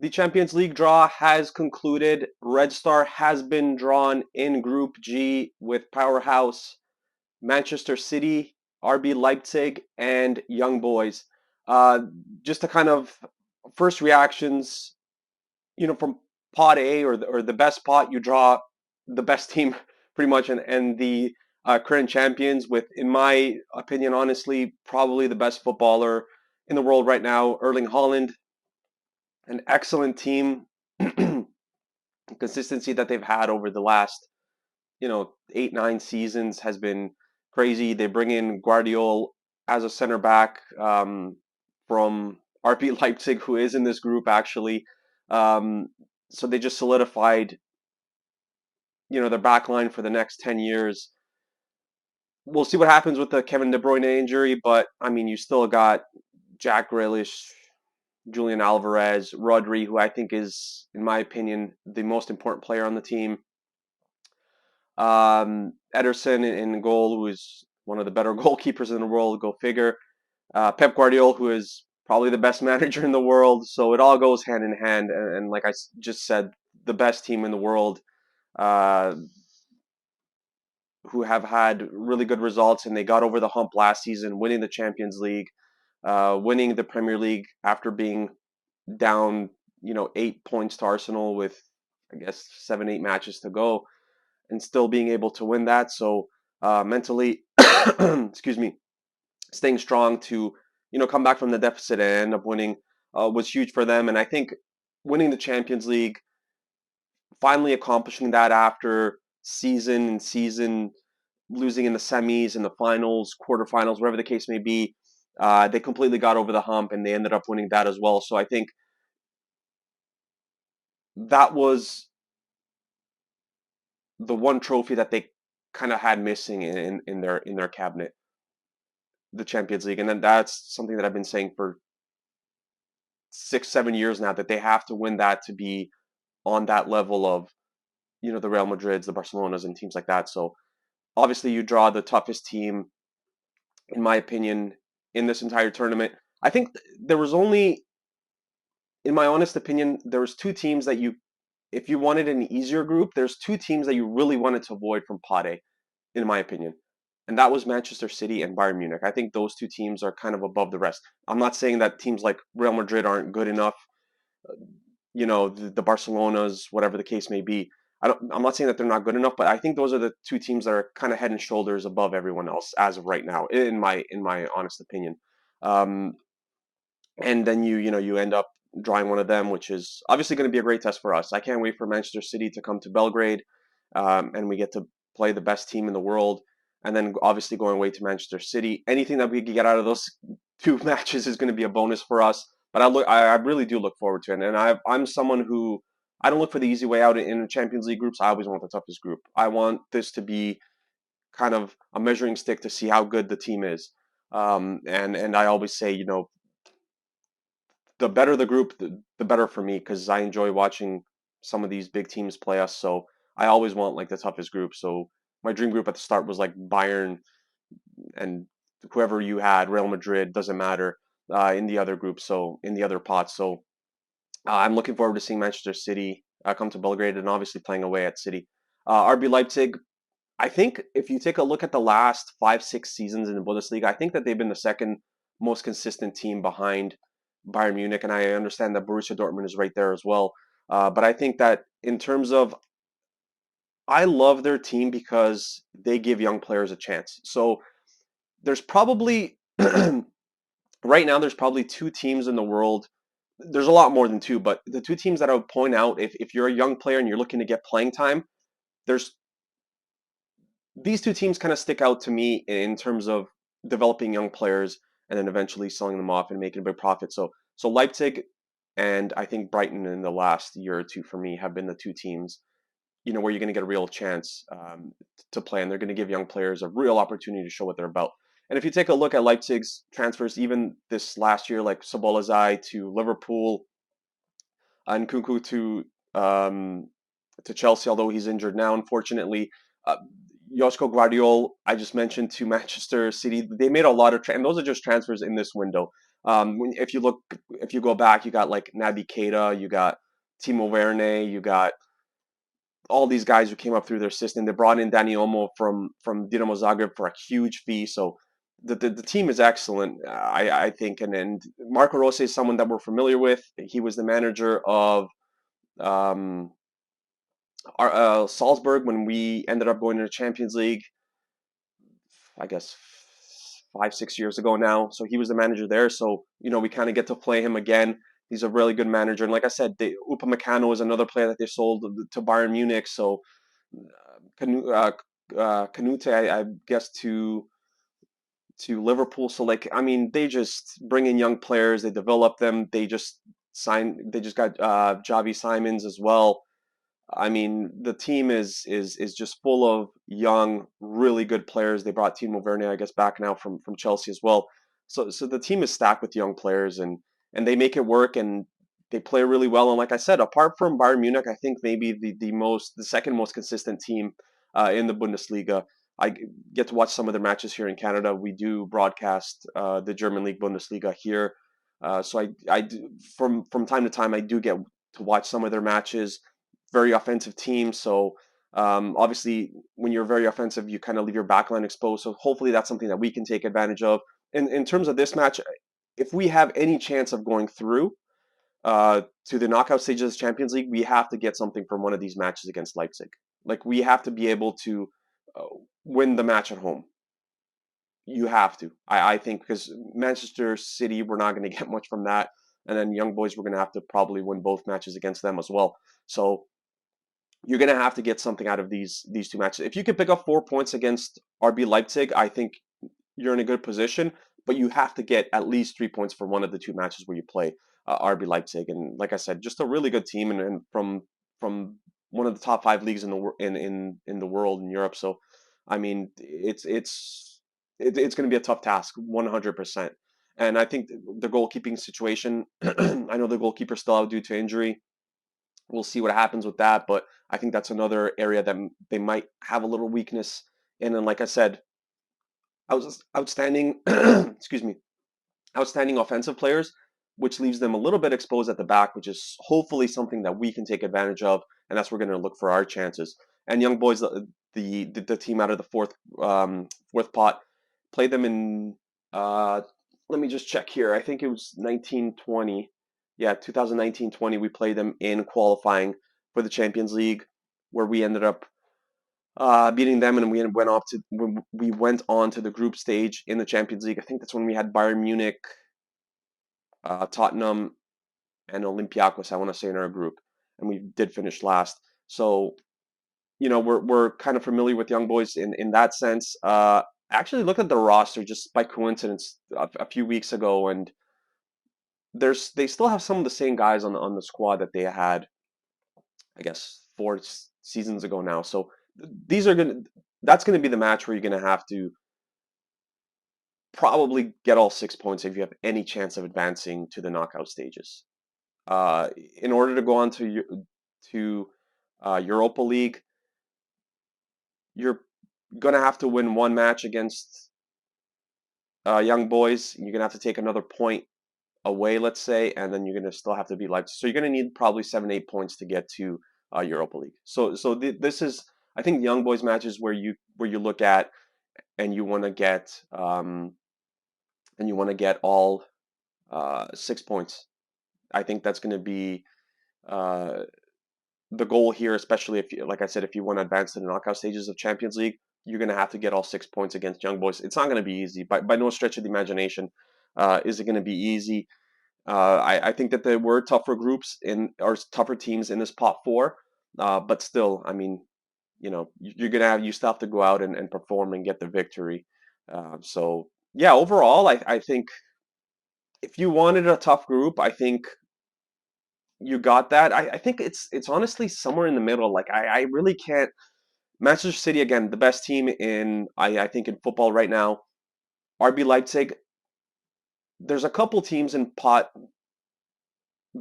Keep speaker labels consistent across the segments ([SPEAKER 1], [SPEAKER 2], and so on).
[SPEAKER 1] The Champions League draw has concluded. Red Star has been drawn in Group G with powerhouse Manchester City, RB Leipzig, and Young Boys. Uh, just to kind of first reactions, from pot A or the best pot, you draw the best team pretty much, and the current champions with, in my opinion, honestly, probably the best footballer in the world right now, Erling Haaland. An excellent team. Consistency that they've had over the last, 8, 9 seasons has been crazy. They bring in Guardiola as a center back from RB Leipzig, who is in this group actually. Um, so they just solidified, their back line for the next 10 years. We'll see what happens with the Kevin De Bruyne injury, but I mean, you still got Jack Grealish, Julian Alvarez, Rodri, who I think is, in my opinion, the most important player on the team. Ederson in goal, who is one of the better goalkeepers in the world, go figure. Pep Guardiola, who is probably the best manager in the world. So it all goes hand in hand. And like I just said, the best team in the world, uh, who have had really good results, and they got over the hump last season, winning the Champions League, winning the Premier League after being down, 8 points to Arsenal with, I guess, 7, 8 matches to go, and still being able to win that. So mentally, excuse me, staying strong to, come back from the deficit and end up winning was huge for them. And I think winning the Champions League, finally accomplishing that after season and season, losing in the semis, in the finals, quarterfinals, wherever the case may be, they completely got over the hump and they ended up winning that as well. So I think that was the one trophy that they kind of had missing in their cabinet, the Champions League. And then that's something that I've been saying for 6, 7 years now, that they have to win that to be on that level of, the Real Madrids, the Barcelonas, and teams like that. So obviously you draw the toughest team, in my opinion, in this entire tournament. I think there was only, in my honest opinion, there was two teams that you, if you wanted an easier group, there's two teams that you really wanted to avoid from Pot A, in my opinion. And that was Manchester City and Bayern Munich. I think those two teams are kind of above the rest. I'm not saying that teams like Real Madrid aren't good enough, the Barcelonas, whatever the case may be. I'm not saying that they're not good enough, but I think those are the two teams that are kind of head and shoulders above everyone else as of right now, in my honest opinion. Um, and then you end up drawing one of them, which is obviously going to be a great test for us. I can't wait for Manchester City to come to Belgrade, and we get to play the best team in the world, and then obviously going away to Manchester City. Anything that we can get out of those two matches is going to be a bonus for us. But I really do look forward to it, and I'm someone who, I don't look for the easy way out in Champions League groups. I always want the toughest group. I want this to be kind of a measuring stick to see how good the team is. And I always say, the better the group, the better for me, because I enjoy watching some of these big teams play us. So I always want like the toughest group. So my dream group at the start was like Bayern and whoever you had, Real Madrid, doesn't matter, in the other group. So in the other pots. So I'm looking forward to seeing Manchester City come to Belgrade and obviously playing away at City. RB Leipzig, I think if you take a look at the last 5, 6 seasons in the Bundesliga, I think that they've been the second most consistent team behind Bayern Munich, and I understand that Borussia Dortmund is right there as well. But I think that in terms of, I love their team because they give young players a chance. So there's probably right now there's probably two teams in the world. There's a lot more than two, but the two teams that I would point out, if you're a young player and you're looking to get playing time, there's these two teams kind of stick out to me in terms of developing young players and then eventually selling them off and making a big profit. So Leipzig and I think Brighton in the last year or two for me have been the two teams, where you're going to get a real chance to play, and they're going to give young players a real opportunity to show what they're about. And if you take a look at Leipzig's transfers, even this last year, like Sobolazai to Liverpool and Kunku to Chelsea, although he's injured now, unfortunately. Uh, Josko Guardiola, I just mentioned, to Manchester City. They made a lot of and those are just transfers in this window. If you go back, you got like Naby Keita, you got Timo Werner, you got all these guys who came up through their system. They brought in Dani Olmo from Dinamo Zagreb for a huge fee. So the team is excellent, I think. And Marco Rose is someone that we're familiar with. He was the manager of um, Salzburg when we ended up going to the Champions League, I guess 5, 6 years ago now. So he was the manager there. So we kind of get to play him again. He's a really good manager, and like I said, Upamecano is another player that they sold to Bayern Munich. So Canute, I guess to Liverpool. So like, I mean, they just bring in young players, they develop them. They just got Javi Simons as well. I mean, the team is just full of young, really good players. They brought Timo Werner, I guess, back now from Chelsea as well. So the team is stacked with young players, and they make it work, and they play really well. And like I said, apart from Bayern Munich, I think maybe the second most consistent team in the Bundesliga. I get to watch some of their matches here in Canada. We do broadcast the German League Bundesliga here, so I do, from time to time I do get to watch some of their matches. Very offensive team. So obviously, when you're very offensive, you kind of leave your backline exposed. So hopefully, that's something that we can take advantage of. And in terms of this match, if we have any chance of going through to the knockout stages of the Champions League, we have to get something from one of these matches against Leipzig. Like we have to be able to uh, win the match at home. You have to, I think, because Manchester City, we're not going to get much from that. And then Young Boys, we're going to have to probably win both matches against them as well. So you're going to have to get something out of these two matches. If you could pick up 4 points against RB Leipzig, I think you're in a good position. But you have to get at least 3 points for one of the two matches where you play RB Leipzig. And like I said, just a really good team, and from one of the top five leagues in the world in Europe. So, I mean, it's going to be a tough task, 100%. And I think the goalkeeping situation. I know the goalkeeper's still out due to injury. We'll see what happens with that, but I think that's another area that they might have a little weakness in. And like I said, outstanding, excuse me, outstanding offensive players, which leaves them a little bit exposed at the back, which is hopefully something that we can take advantage of, and that's where we're going to look for our chances. And Young Boys, the team out of the fourth pot, played them in. Let me just check here. I think it was 1920. Yeah, 2019-20. We played them in qualifying for the Champions League, where we ended up beating them, and we went on to the group stage in the Champions League. I think that's when we had Bayern Munich, Tottenham, and Olympiacos. I want to say in our group, and we did finish last. So we're kind of familiar with Young Boys in that sense. I actually looked at the roster just by coincidence a few weeks ago, and they still have some of the same guys on the squad that they had, I guess, four seasons ago now. So these are gonna that's gonna be the match where you're gonna have to probably get all 6 points if you have any chance of advancing to the knockout stages. Uh, in order to go on to Europa League, you're gonna have to win one match against Young Boys. You're gonna have to take another point away, let's say, and then you're gonna still have to beat Leipzig. So you're gonna need probably 7, 8 points to get to Europa League. This is, I think, the Young Boys matches where you look at and you want to get all 6 points. I think that's going to be uh, the goal here, especially if you, like I said, if you want to advance to the knockout stages of Champions League, you're going to have to get all 6 points against Young Boys. It's not going to be easy, by no stretch of the imagination. Is it going to be easy? I think that there were tougher groups or tougher teams in this pot four, but still, I mean, you still have to go out and perform and get the victory. So yeah, overall, I think if you wanted a tough group, I think you got that. I think it's honestly somewhere in the middle. Like I really can't. Manchester City again, the best team I think in football right now. RB Leipzig. There's a couple teams in pot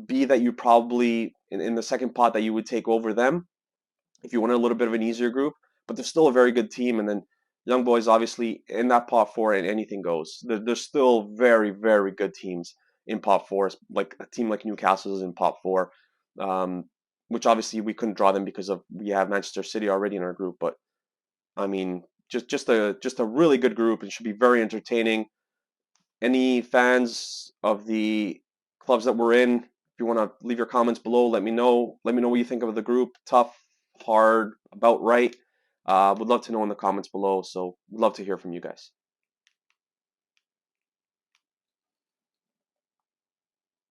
[SPEAKER 1] B that you probably in the second pot that you would take over them if you want a little bit of an easier group. But they're still a very good team. And then Young boys, obviously, in that pot four, and anything goes. There's still very, very good teams in pot four, like a team like Newcastle is in pot four, um, which obviously we couldn't draw them because of we have Manchester City already in our group. But I mean, just a really good group. It should be very entertaining. Any fans of the clubs that we're in, if you want to leave your comments below, let me know. Let me know what you think of the group. Tough, hard, about right. Would love to know in the comments below. So, would love to hear from you guys.